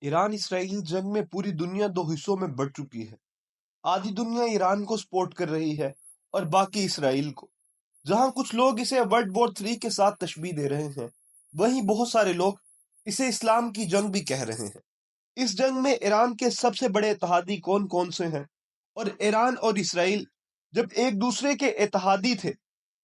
Iran Israeli जंग में पूरी दुनिया दो हिस्सों में बढ़ चुकी है। आधी दुनिया ईरान को सपोर्ट कर रही है और बाकी इसराइल को। जहां कुछ लोग इसे वर्ल्ड वॉर 3 के साथ तशबीह दे रहे हैं, वहीं बहुत सारे लोग इसे इस्लाम की जंग भी कह रहे हैं। इस जंग में ईरान के सबसे बड़े इत्तेहादी कौन कौन से हैं, और ईरान और इसराइल जब एक दूसरे के इत्तेहादी थे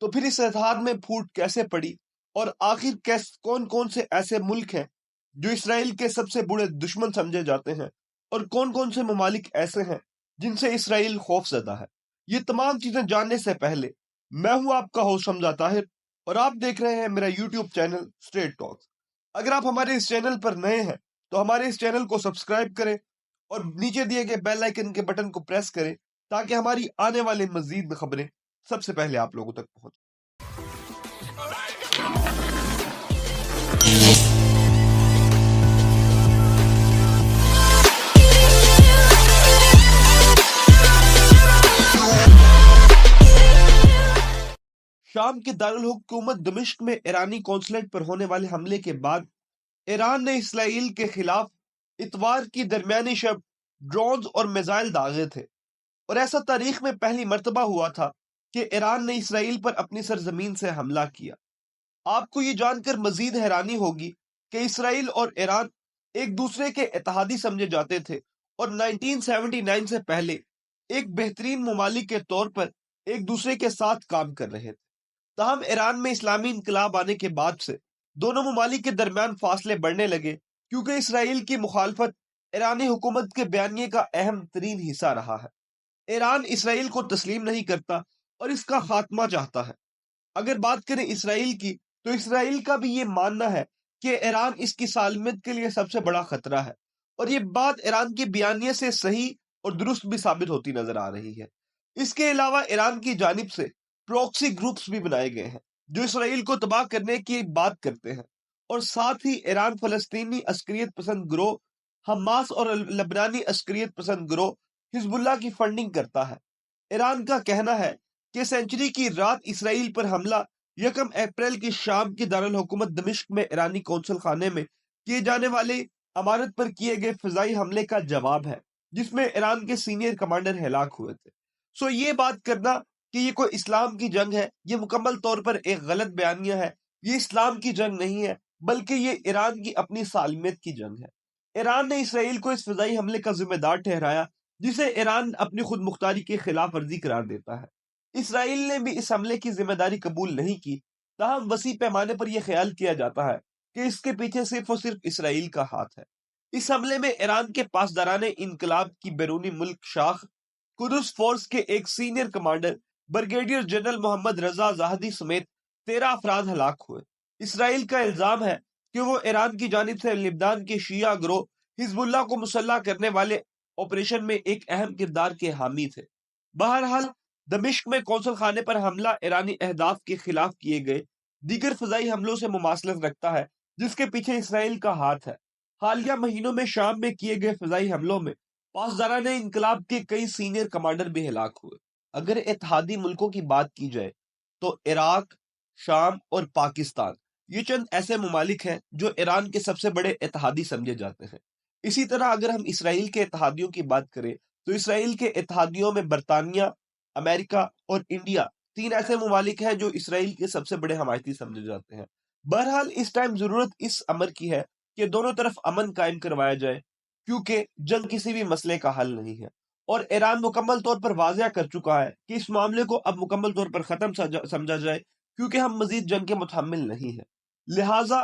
तो फिर इस इत्तेहाद में फूट कैसे पड़ी, और आखिर कौन कौन से ऐसे मुल्क हैं जो इसराइल के सबसे बड़े दुश्मन समझे जाते हैं, और कौन कौन से ममालिक ऐसे हैं जिनसे इसराइल खौफजदा है। ये तमाम चीजें जानने से पहले मैं हूं आपका होस्ट हमजा ताहिर, और आप देख रहे हैं मेरा यूट्यूब चैनल स्ट्रेट टॉक्स। अगर आप हमारे इस चैनल पर नए हैं तो हमारे इस चैनल को सब्सक्राइब करें और नीचे दिए गए बेल आइकन के बटन को प्रेस करें ताकि हमारी आने वाली मजीद खबरें सबसे पहले आप लोगों तक पहुंच। शाम के दारुल हुकूमत दमिश्क में ईरानी कौंसलेट पर होने वाले हमले के बाद ईरान ने इसराइल के खिलाफ इतवार की दरमियानी शब ड्रोन्स और मिसाइल दागे थे, और ऐसा तारीख में पहली मर्तबा हुआ था कि ईरान ने इसराइल पर अपनी सरजमीन से हमला किया। आपको ये जानकर मजीद हैरानी होगी कि इसराइल और ईरान एक दूसरे के इत्तेहादी समझे जाते थे और 1979 से पहले एक बेहतरीन ममालिक के तौर पर एक दूसरे के साथ काम कर रहे थे। ताहम ईरान में इस्लामी इनकलाब आने के बाद से दोनों ममालिक के दरमियान फासले बढ़ने लगे, क्योंकि इसराइल की मुखालफत ईरानी हुकूमत के बयानिए का अहम तरीन हिस्सा रहा है। ईरान इसराइल को तस्लीम नहीं करता और इसका खात्मा चाहता है। अगर बात करें इसराइल की, तो इसराइल का भी ये मानना है कि ईरान इसकी सालमियत के लिए सबसे बड़ा खतरा है, और ये बात ईरान के बयानिए से सही और दुरुस्त भी साबित होती नजर आ रही है। इसके अलावा ईरान की जानिब से प्रॉक्सी ग्रुप्स भी बनाए गए हैं जो इसराइल को तबाह करने की बात करते हैं, और साथ ही ईरान फलस्तीनी अस्करियत पसंद ग्रोह हमास और लबनानी अस्करियत पसंद ग्रोह हिजबुल्लाह की फंडिंग करता है। ईरान का कहना है कि सेंचुरी की रात इसराइल पर हमला 1 अप्रैल की शाम की दारुल हुकूमत दमिश्क में ईरानी कौंसल खाने में किए जाने वाले अमारत पर किए गए फिजाई हमले का जवाब है, जिसमें ईरान के सीनियर कमांडर हलाक हुए थे। सो ये बात करना कि ये कोई इस्लाम की जंग है, ये मुकम्मल तौर पर एक गलत बयानिया है। ये इस्लाम की जंग नहीं है, बल्कि ये ईरान की अपनी सालमियत की जंग है। ईरान ने इसराइल को इस फिजाई हमले का जिम्मेदार ठहराया, जिसे ईरान अपनी खुद मुख्तारी की खिलाफ वर्जी करार देता है। इसराइल ने भी इस हमले की जिम्मेदारी कबूल नहीं की, ताहम वसी पैमाने पर यह ख्याल किया जाता है कि इसके पीछे सिर्फ और सिर्फ इसराइल का हाथ है। इस हमले में ईरान के पासदाराने इनकलाब की बैरूनी मुल्क शाख कुदस फोर्स के एक senior commander brigadier general Mohammad Reza Zahedi समेत 13 अफराद हलाक हुए। इसराइल का इल्जाम है कि वो ईरान की जानिब से लिबनान के शिया ग्रोह हिजबुल्लाह को मुसल्लह करने वाले ऑपरेशन में एक अहम किरदार के हामी थे। बहरहाल दमिश्क में कौंसल खाने पर हमला ईरानी अहदाफ के खिलाफ किए गए दीगर फजाई हमलों से मुमासलत रखता है, जिसके पीछे इसराइल का हाथ है। हालिया महीनों में शाम में किए गए फजाई हमलों में पासदाराने इनकलाब के कई सीनियर कमांडर भी हलाक हुए। अगर इत्तेहादी मुल्कों की बात की जाए तो इराक, शाम और पाकिस्तान ये चंद ऐसे ममालिक हैं जो ईरान के सबसे बड़े इत्तेहादी समझे जाते हैं। इसी तरह अगर हम इसराइल के इत्तेहादियों की बात करें तो इसराइल के इत्तेहादियों में बरतानिया, अमेरिका और इंडिया 3 ऐसे ममालिक हैं जो इसराइल के सबसे बड़े हमायती समझे जाते हैं। बहरहाल इस टाइम जरूरत इस अमर की है कि दोनों तरफ अमन कायम करवाया जाए, क्योंकि जंग किसी भी मसले का हल नहीं है, और ईरान मुकम्मल तौर पर वाज़िया कर चुका है कि इस मामले को अब मुकम्मल तौर पर ख़त्म समझा जाए, क्योंकि हम मजीद जंग के मुतहम्मिल नहीं है। लिहाजा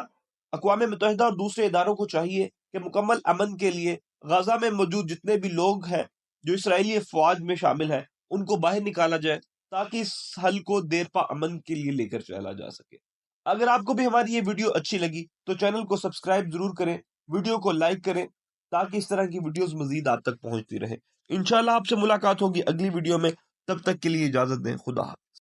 अक़वाम मुत्तहिदा और दूसरे इदारों को चाहिए कि मुकम्मल अमन के लिए गजा में मौजूद जितने भी लोग हैं जो इसराइली फ़ौज में शामिल हैं उनको बाहर निकाला जाए, ताकि इस हल को देरपा अमन के लिए लेकर चला जा सके। अगर आपको भी हमारी ये वीडियो अच्छी लगी तो चैनल को सब्सक्राइब जरूर करें, वीडियो को लाइक करें, ताकि इस तरह की वीडियोस मजीद आप तक पहुंचती रहे। इंशाल्लाह आपसे मुलाकात होगी अगली वीडियो में, तब तक के लिए इजाजत दें। खुदा।